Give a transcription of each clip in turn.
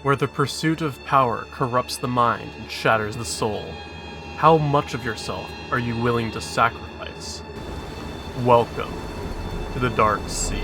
where the pursuit of power corrupts the mind and shatters the soul. How much of yourself are you willing to sacrifice? Welcome to the Dark Sea.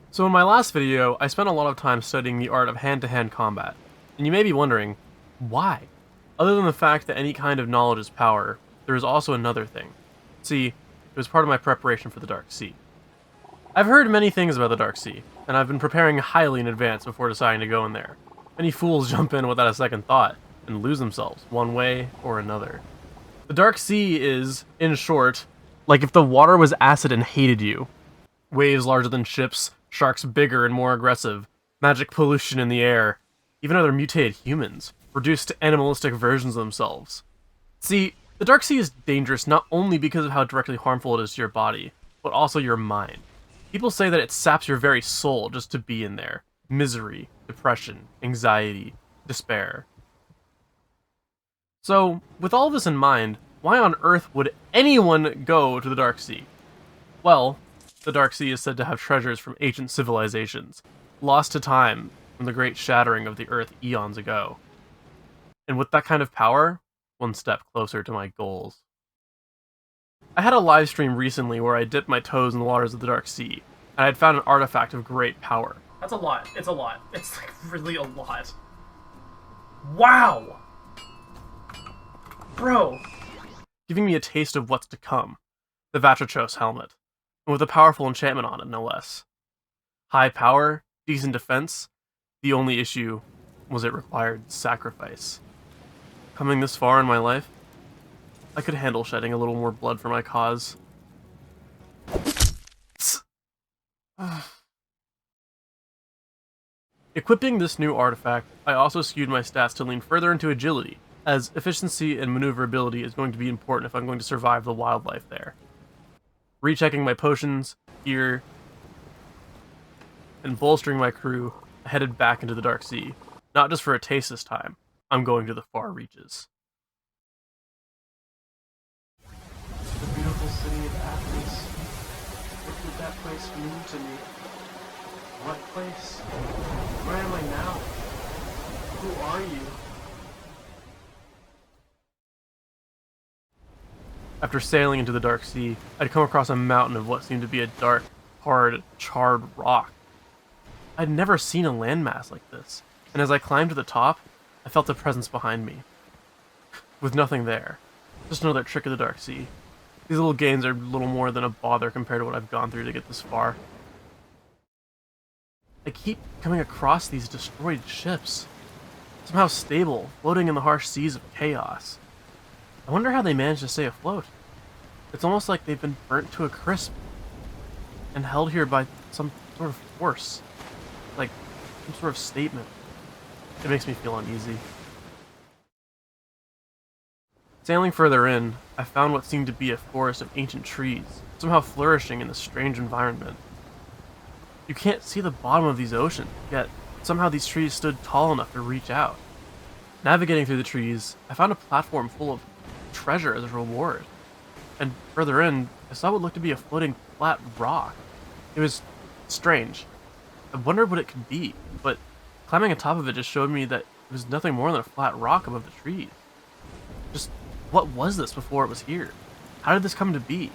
So in my last video, I spent a lot of time studying the art of hand-to-hand combat, and you may be wondering, why? Other than the fact that any kind of knowledge is power, there is also another thing. See, it was part of my preparation for the Dark Sea. I've heard many things about the Dark Sea, and I've been preparing highly in advance before deciding to go in there. Many fools jump in without a second thought, and lose themselves, one way or another. The Dark Sea is, in short, like if the water was acid and hated you. Waves larger than ships, sharks bigger and more aggressive, magic pollution in the air, even other mutated humans, reduced to animalistic versions of themselves. See, the Dark Sea is dangerous not only because of how directly harmful it is to your body, but also your mind. People say that it saps your very soul just to be in there. Misery, depression, anxiety, despair. So, with all this in mind, why on earth would anyone go to the Dark Sea? Well, the Dark Sea is said to have treasures from ancient civilizations, lost to time from the great shattering of the Earth eons ago. And with that kind of power, one step closer to my goals. I had a live stream recently where I dipped my toes in the waters of the Dark Sea, and I had found an artifact of great power. That's a lot. It's a lot. It's like really a lot. Wow! Bro! Giving me a taste of what's to come. The Vatrachos helmet. And with a powerful enchantment on it, no less. High power, decent defense. The only issue was it required sacrifice. Coming this far in my life, I could handle shedding a little more blood for my cause. Equipping this new artifact, I also skewed my stats to lean further into agility, as efficiency and maneuverability is going to be important if I'm going to survive the wildlife there. Rechecking my potions, gear, and bolstering my crew, I headed back into the Dark Sea. Not just for a taste this time, I'm going to the far reaches. The beautiful city of Athens. What did that place mean to me? What place? Where am I now? Who are you? After sailing into the Dark Sea, I'd come across a mountain of what seemed to be a dark, hard, charred rock. I'd never seen a landmass like this, and as I climbed to the top, I felt a presence behind me. With nothing there. Just another trick of the Dark Sea. These little games are little more than a bother compared to what I've gone through to get this far. I keep coming across these destroyed ships. Somehow stable, floating in the harsh seas of chaos. I wonder how they manage to stay afloat. It's almost like they've been burnt to a crisp and held here by some sort of force. Like some sort of statement. It makes me feel uneasy. Sailing further in, I found what seemed to be a forest of ancient trees, somehow flourishing in this strange environment. You can't see the bottom of these oceans, yet somehow these trees stood tall enough to reach out. Navigating through the trees, I found a platform full of treasure as a reward. And further in, I saw what looked to be a floating flat rock. It was strange. I wondered what it could be, but climbing on top of it just showed me that it was nothing more than a flat rock above the trees. Just, what was this before it was here? How did this come to be?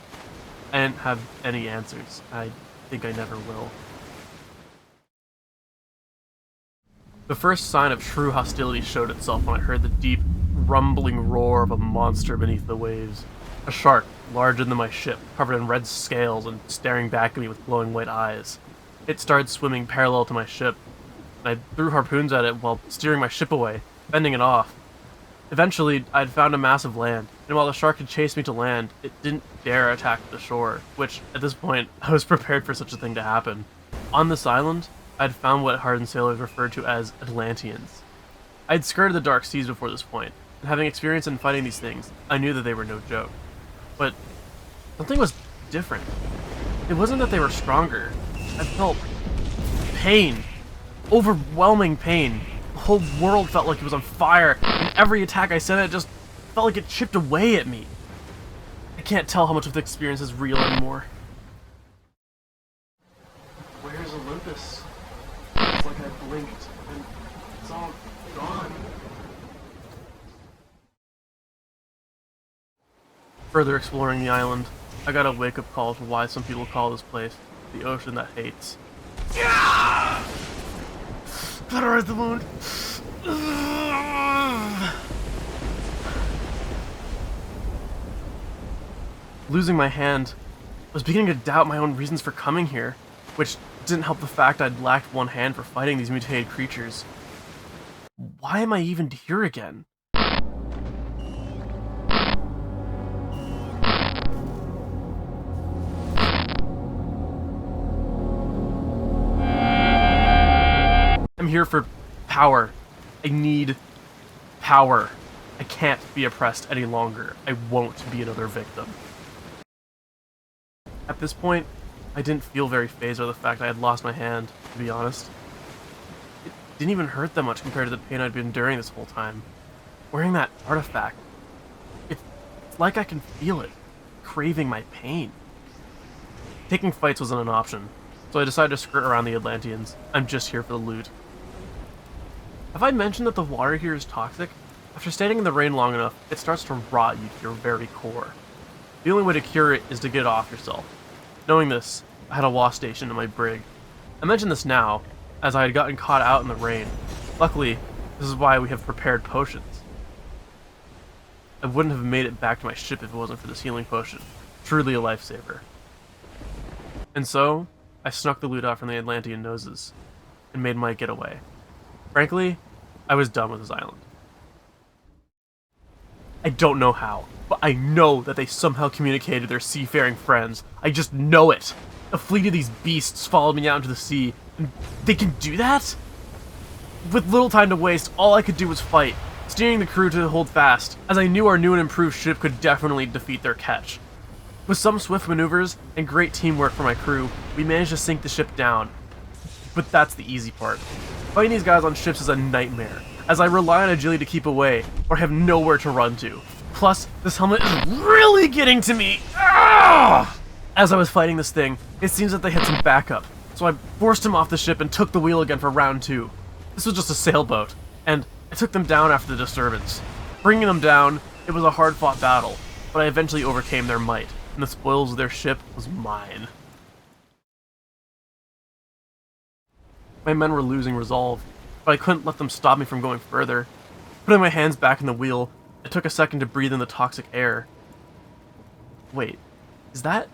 I didn't have any answers. I think I never will. The first sign of true hostility showed itself when I heard the deep, rumbling roar of a monster beneath the waves. A shark, larger than my ship, covered in red scales and staring back at me with glowing white eyes. It started swimming parallel to my ship, and I threw harpoons at it while steering my ship away, fending it off. Eventually, I'd found a massive land, and while the shark had chased me to land, it didn't dare attack the shore, which, at this point, I was prepared for such a thing to happen. On this island, I'd found what hardened sailors referred to as Atlanteans. I'd skirted the dark seas before this point, and having experience in fighting these things, I knew that they were no joke. But something was different. It wasn't that they were stronger. I felt pain. Overwhelming pain. The whole world felt like it was on fire, and every attack I sent at it just felt like it chipped away at me. I can't tell how much of the experience is real anymore. Where's Olympus? It's like I blinked, and it's all gone. Further exploring the island, I got a wake-up call to why some people call this place the ocean that hates. Cauterize the wound. Losing my hand, I was beginning to doubt my own reasons for coming here, which didn't help the fact I'd lacked one hand for fighting these mutated creatures. Why am I even here again? I'm here for power. I need power. I can't be oppressed any longer. I won't be another victim. At this point, I didn't feel very fazed by the fact I had lost my hand, to be honest. It didn't even hurt that much compared to the pain I'd been enduring this whole time. Wearing that artifact, it's like I can feel it, craving my pain. Taking fights wasn't an option, so I decided to skirt around the Atlanteans. I'm just here for the loot. Have I mentioned that the water here is toxic? After standing in the rain long enough, it starts to rot you to your very core. The only way to cure it is to get it off yourself. Knowing this, I had a wash station in my brig. I mention this now, as I had gotten caught out in the rain. Luckily, this is why we have prepared potions. I wouldn't have made it back to my ship if it wasn't for this healing potion. Truly a lifesaver. And so, I snuck the loot out from the Atlantean noses, and made my getaway. Frankly, I was done with this island. I don't know how, but I know that they somehow communicated to their seafaring friends. I just know it! A fleet of these beasts followed me out into the sea, and they can do that? With little time to waste, all I could do was fight, steering the crew to hold fast, as I knew our new and improved ship could definitely defeat their catch. With some swift maneuvers and great teamwork from my crew, we managed to sink the ship down. But that's the easy part. Fighting these guys on ships is a nightmare, as I rely on agility to keep away, or have nowhere to run to. Plus, this helmet is really getting to me! Ah! As I was fighting this thing, it seems that they had some backup, so I forced him off the ship and took the wheel again for round 2. This was just a sailboat, and I took them down after the disturbance. Bringing them down, it was a hard-fought battle, but I eventually overcame their might, and the spoils of their ship was mine. My men were losing resolve, but I couldn't let them stop me from going further. Putting my hands back in the wheel, it took a second to breathe in the toxic air. Wait, is that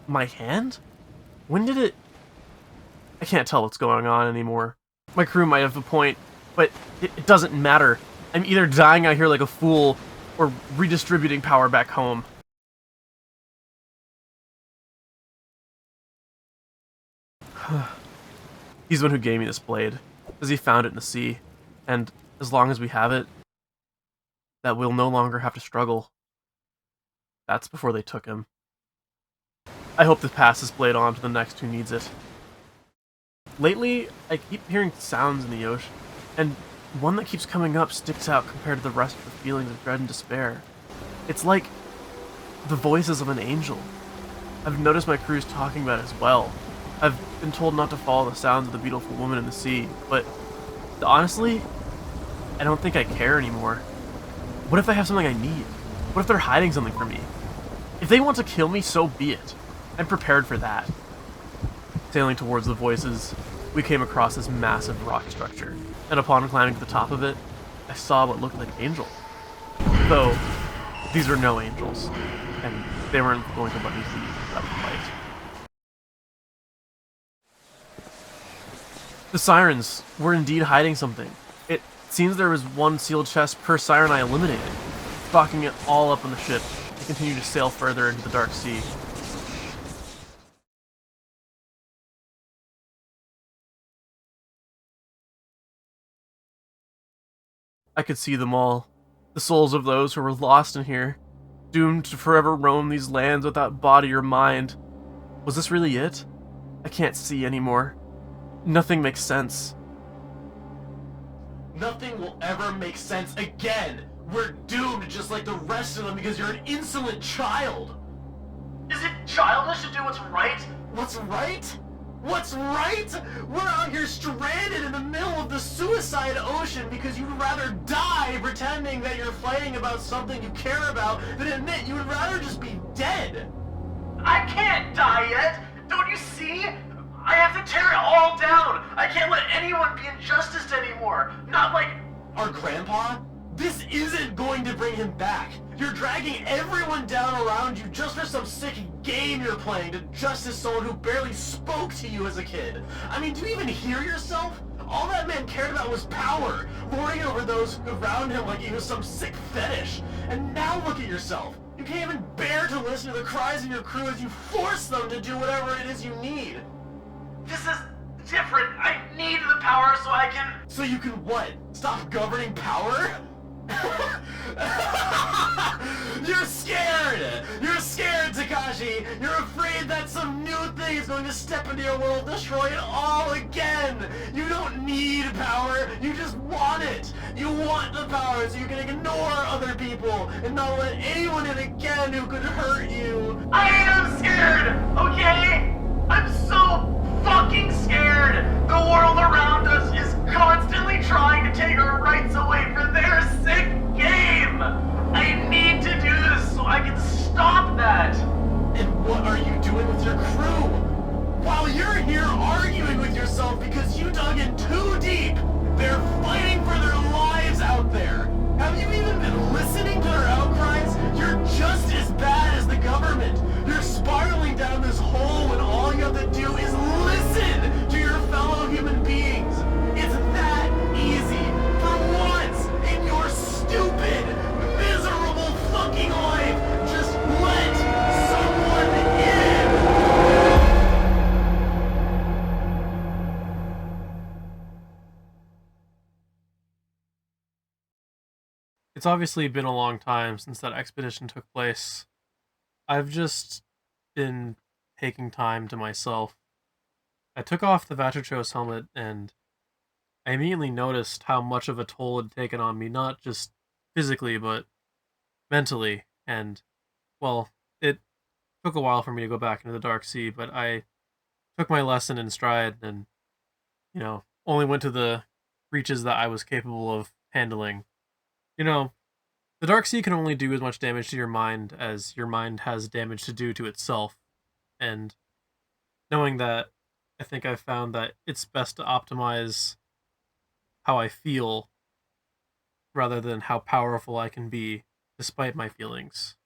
my hand? When did it... I can't tell what's going on anymore. My crew might have a point, but it doesn't matter. I'm either dying out here like a fool, or redistributing power back home. He's the one who gave me this blade, because he found it in the sea, and as long as we have it, that we'll no longer have to struggle. That's before they took him. I hope to pass this blade on to the next who needs it. Lately, I keep hearing sounds in the ocean, and one that keeps coming up sticks out compared to the rest of the feelings of dread and despair. It's like the voices of an angel. I've noticed my crews talking about it as well. I've been told not to follow the sounds of the beautiful woman in the sea, but honestly, I don't think I care anymore. What if they have something I need? What if they're hiding something from me? If they want to kill me, so be it. I'm prepared for that. Sailing towards the voices, we came across this massive rock structure, and upon climbing to the top of it, I saw what looked like an angel. Though, these are no angels, and they weren't going to let me leave without a fight. The sirens were indeed hiding something. It seems there was one sealed chest per siren I eliminated, stocking it all up on the ship and continue to sail further into the dark sea. I could see them all, the souls of those who were lost in here, doomed to forever roam these lands without body or mind. Was this really it? I can't see anymore. Nothing makes sense. Nothing will ever make sense again. We're doomed just like the rest of them because you're an insolent child. Is it childish to do what's right? What's right? What's right? We're out here stranded in the middle of the suicide ocean because you'd rather die pretending that you're fighting about something you care about than admit you would rather just be dead. I can't die yet! Don't you see? I have to tear it all down! I can't let anyone be injustice anymore! Not like our grandpa? This isn't going to bring him back! You're dragging everyone down around you just for some sick game you're playing to justice someone who barely spoke to you as a kid. I mean, do you even hear yourself? All that man cared about was power, lording over those around him like he was some sick fetish. And now look at yourself. You can't even bear to listen to the cries of your crew as you force them to do whatever it is you need. This is different. I need the power so I can... So you can what? Stop governing power? You're scared! You're scared, Takashi! You're afraid that some new thing is going to step into your world, destroy it all again! You don't need power, you just want it! You want the power so you can ignore other people and not let anyone in again who could hurt you! I am scared! Okay? I'm so fucking scared! The world around us is constantly trying to take our rights away for their sick game! I need to do this so I can stop that! And what are you doing with your crew? While you're here arguing with yourself because you dug in too deep, they're fighting for their lives out there! Have you even been listening to their outcries? You're just as bad as the government! You're spiraling down this hole when all you have to do is listen to your fellow human beings! It's that easy! For once in your stupid, miserable fucking life, just let someone in! It's obviously been a long time since that expedition took place. I've just been taking time to myself. I took off the Vatrachos helmet and I immediately noticed how much of a toll it had taken on me, not just physically, but mentally. And, well, it took a while for me to go back into the Dark Sea, but I took my lesson in stride and, only went to the reaches that I was capable of handling. The Dark Sea can only do as much damage to your mind as your mind has damage to do to itself. And knowing that, I think I've found that it's best to optimize how I feel rather than how powerful I can be despite my feelings.